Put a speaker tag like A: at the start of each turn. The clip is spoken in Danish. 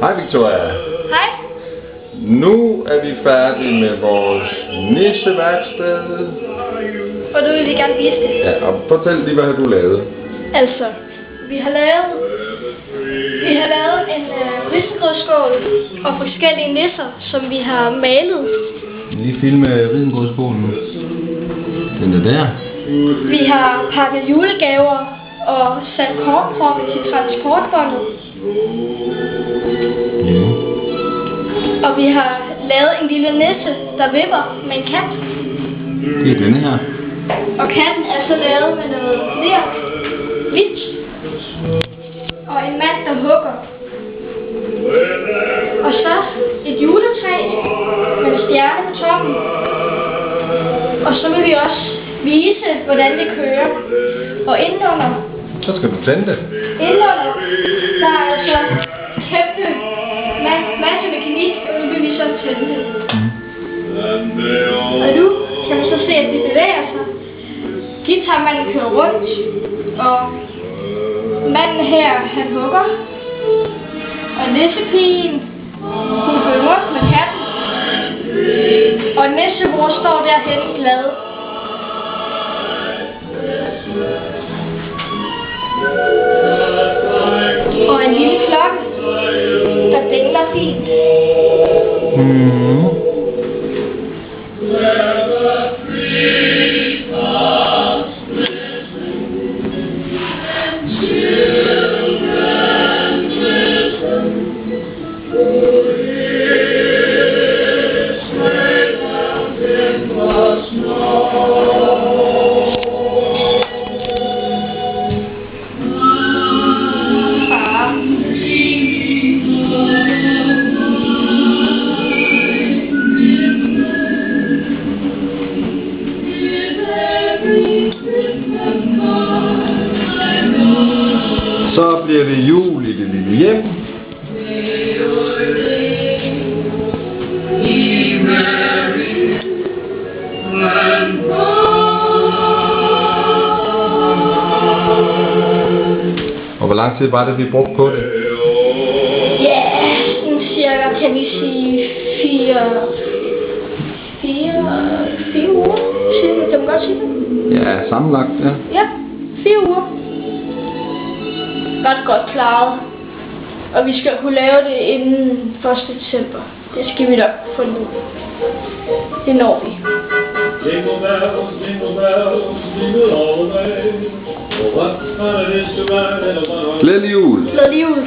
A: Hej Victoria.
B: Hej.
A: Nu er vi færdige med vores nisseværksted.
B: Og nu vil vi gerne vise det.
A: Ja, og fortæl lige, hvad har du lavet?
B: Altså, vi har lavet en risengrødsskål og forskellige nisser, som vi har malet.
A: Lige filme risengrødsskålen. Den er der.
B: Vi har pakket julegaver og sat kortproppe til transportbåndet.
A: Ja.
B: Og vi har lavet en lille nisse, der vipper med en kat.
A: Det er denne her.
B: Og katten er så lavet med noget ler, hvidt. Og en mand, der hugger. Og så et juletræ med en stjerne på toppen. Og så vil vi også vise, hvordan det kører. Og indenunder.
A: Så skal du tænde det.
B: Indenunder, der er altså kæmpe masse mekanik, og nu vil vi så tænde det. Og nu kan man så se, at det bevæger sig. Guitarmanden kører rundt, og manden her, han hugger. Og nissepigen, hun kører rundt med katten. Og nissemor står derhen glad. Og en lille klokke, der dingler fint.
A: Så bliver det jul i det lille hjem. Og hvor lang tid var det, vi brugte på det?
B: Ja, sådan cirka kan vi sige 4 uger. Kan man godt sige det?
A: Ja, sammenlagt, ja.
B: Ja, 4 uger. Godt klaret. Og vi skal kunne lave det inden 1. december. Det skal vi nok få nu. Det når vi.
C: Jingle bells, jingle bells, jingle all the way. Oh, what fun it is to ride in a one-horse.
A: Glædelig jul!
B: Glædelig jul.